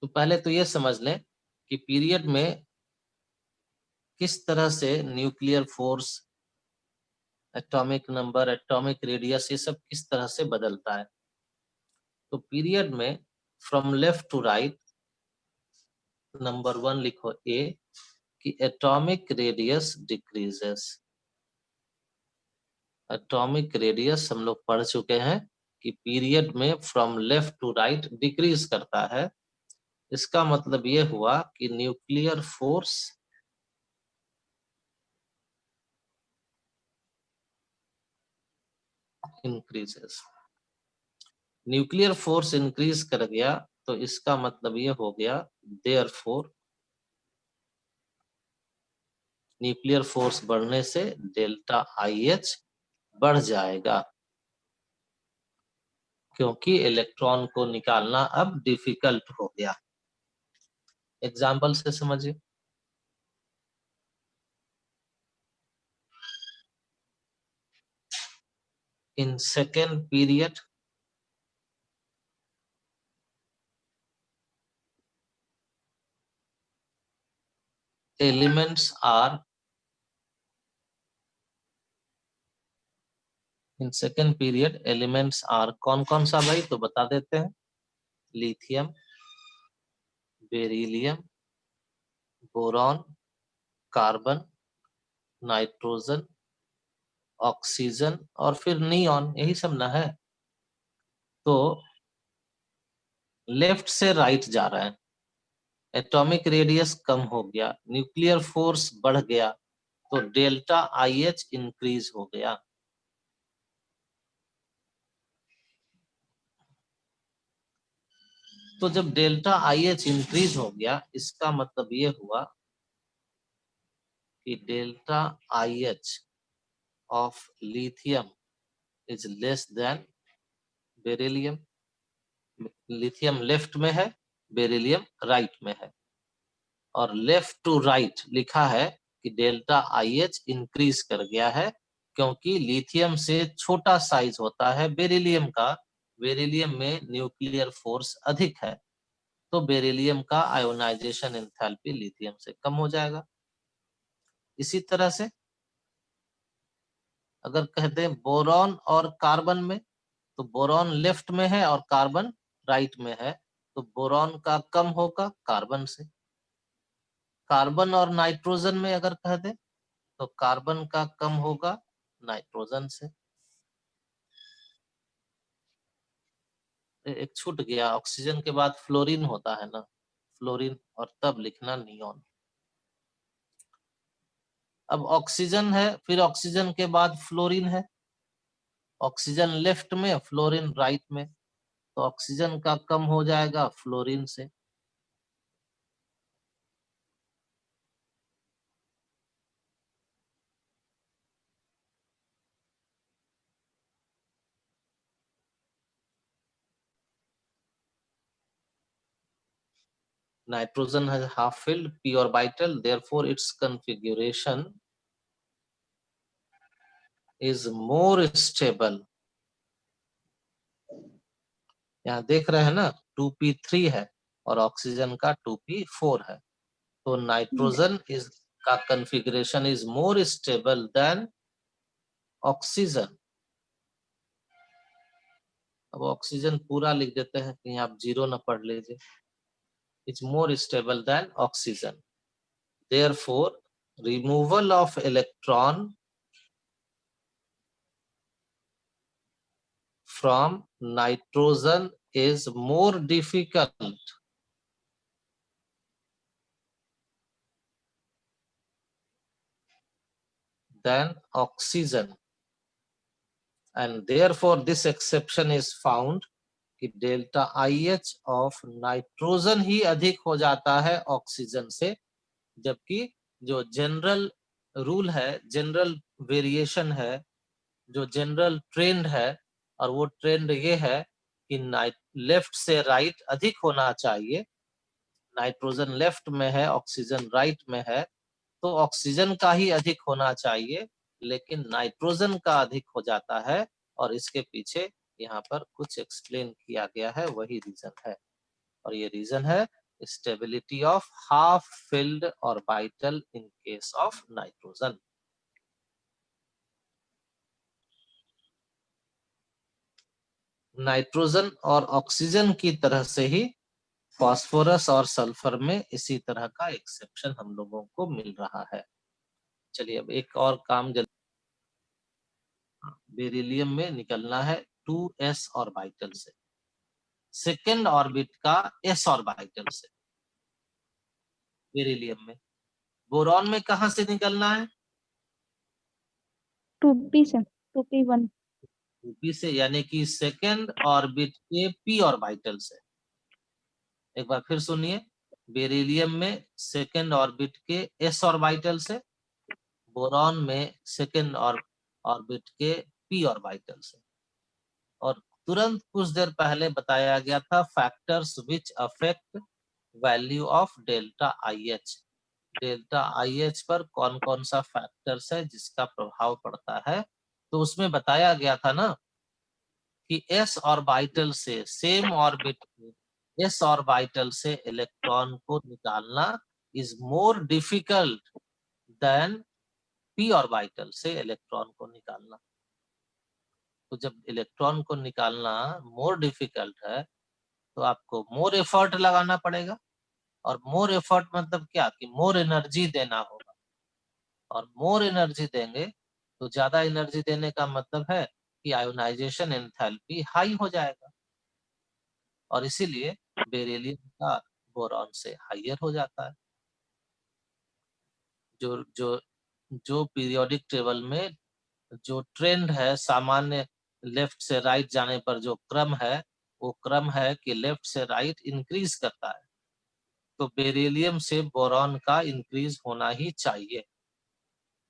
तो पहले तो ये समझ लें कि पीरियड में किस तरह से nuclear force, atomic number, atomic radius, ये सब किस तरह से बदलता है। तो पीरियड में from left to right, number 1 लिखो ए, कि atomic radius decreases. Atomic radius हम लोग पढ़ चुके हैं कि पीरियड में from left to right decrease करता है। इसका मतलब ये हुआ कि nuclear force increases. Nuclear force increase कर गया तो इसका मतलब ये हो गया देयरफॉर न्यूक्लियर फोर्स बढ़ने से डेल्टा आईएच बढ़ जाएगा, क्योंकि इलेक्ट्रॉन को निकालना अब डिफिकल्ट हो गया। एग्जाम्पल से समझिए। In second period elements are, in second period elements are, कौन कौन सा भाई तो बता देते हैं। Lithium, beryllium, boron, carbon, nitrogen, oxygen और फिर नियॉन, यही सब ना है। तो लेफ्ट से राइट जा रहा है, एटॉमिक रेडियस कम हो गया, न्यूक्लियर फोर्स बढ़ गया, तो डेल्टा आईएच इंक्रीज हो गया। तो जब डेल्टा आईएच इंक्रीज हो गया, इसका मतलब ये हुआ कि delta IH of lithium is less than beryllium. Lithium left में है, बेरिलियम राइट में है, और लेफ्ट टू राइट लिखा है कि डेल्टा आईएच इंक्रीज कर गया है, क्योंकि लिथियम से छोटा साइज होता है बेरिलियम का। बेरिलियम में न्यूक्लियर फोर्स अधिक है, तो बेरिलियम का आयोनाइजेशन एंथैल्पी लिथियम से कम हो जाएगा। इसी तरह से अगर कहते हैं बोरॉन और कार्बन में, तो बोरॉन लेफ्ट में है और कार्बन राइट में है, तो बोरॉन का कम होगा कार्बन से। कार्बन और नाइट्रोजन में अगर कह दे तो कार्बन का कम होगा नाइट्रोजन से। एक छूट गया, ऑक्सीजन के बाद फ्लोरीन होता है ना, फ्लोरीन, और तब लिखना नियॉन। अब ऑक्सीजन है, फिर ऑक्सीजन के बाद फ्लोरीन है, ऑक्सीजन लेफ्ट में, फ्लोरीन राइट में, तो ऑक्सीजन का कम हो जाएगा फ्लोरीन से। Nitrogen has half-filled p orbital, therefore its configuration is more stable. यहाँ देख रहे हैं ना, 2p3 है और ऑक्सीजन का 2p4 है, तो नाइट्रोजन इज का configuration is more stable than oxygen. अब ऑक्सीजन पूरा लिख देते हैं, कहीं आप जीरो न पढ़ लीजिए। It's more stable than oxygen. Therefore, removal of electron from nitrogen is more difficult than oxygen, and therefore this exception is found कि डेल्टा आईएच ऑफ नाइट्रोजन ही अधिक हो जाता है ऑक्सीजन से, जबकि जो जनरल रूल है, जनरल वेरिएशन है, जो जनरल ट्रेंड है, और वो ट्रेंड ये है कि लेफ्ट से राइट अधिक होना चाहिए। नाइट्रोजन लेफ्ट में है, ऑक्सीजन राइट में है, तो ऑक्सीजन का ही अधिक होना चाहिए, लेकिन नाइट्रोजन का अधिक हो जाता है, और इसके पीछे यहाँ पर कुछ एक्सप्लेन किया गया है, वही रीजन है। और ये रीजन है stability of half filled orbital in case of nitrogen. Nitrogen और ऑक्सीजन की तरह से ही फास्फोरस और सल्फर में इसी तरह का एक्सेप्शन हम लोगों को मिल रहा है। चलिए अब एक और काम जल्दी, बेरिलियम में निकलना है 2s ऑर्बिटल से, सेकेंड ऑर्बिट का s ऑर्बिटल से बेरिलियम में। बोरॉन में कहां से निकलना है? 2p से 2p1 2p से, यानी कि सेकेंड ऑर्बिट के p ऑर्बिटल से। एक बार फिर सुनिए, बेरिलियम में सेकेंड ऑर्बिट के s ऑर्बिटल से, बोरॉन में सेकेंड ऑर्बिट के p ऑर्बिटल से। और तुरंत कुछ देर पहले बताया गया था factors which affect value of delta IH। Delta IH पर कौन कौन सा फैक्टर्स है जिसका प्रभाव पड़ता है, तो उसमें बताया गया था ना कि s ऑर्बिटल से, सेम ऑर्बिट s ऑर्बिटल से इलेक्ट्रॉन को निकालना is more difficult than p orbital से इलेक्ट्रॉन को निकालना। तो जब इलेक्ट्रॉन को निकालना मोर डिफिकल्ट है तो आपको मोर एफर्ट लगाना पड़ेगा। और मोर एफर्ट मतलब क्या, कि मोर एनर्जी देना होगा। और मोर एनर्जी देंगे तो ज्यादा एनर्जी देने का मतलब है कि आयोनाइजेशन एंथैल्पी हाई हो जाएगा, और इसीलिए बेरिलियम का बोरॉन से हाइयर हो जाता है। जो जो जो पीरियोडिक टेबल में जो ट्रेंड है, सामान्य लेफ्ट से राइट जाने पर जो क्रम है, वो क्रम है कि लेफ्ट से राइट इंक्रीज करता है। तो बेरिलियम से बोरॉन का इंक्रीज होना ही चाहिए,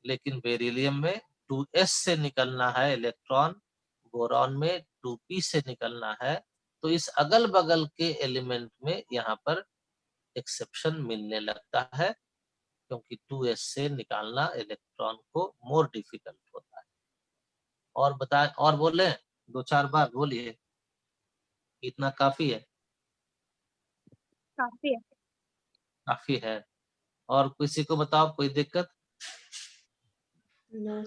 लेकिन बेरिलियम में 2s से निकलना है इलेक्ट्रॉन, बोरॉन में 2p से निकलना है। तो इस अगल बगल के एलिमेंट में यहाँ पर एक्सेप्शन मिलने लगता है, क्योंकि 2s से निकालना इलेक्ट्रॉन को मोर डिफिकल्ट होता है। और बताएं, और बोले, दो चार बार बोलिए, इतना काफी है? काफी है। काफी है। और किसी को बताओ कोई दिक्कत? No,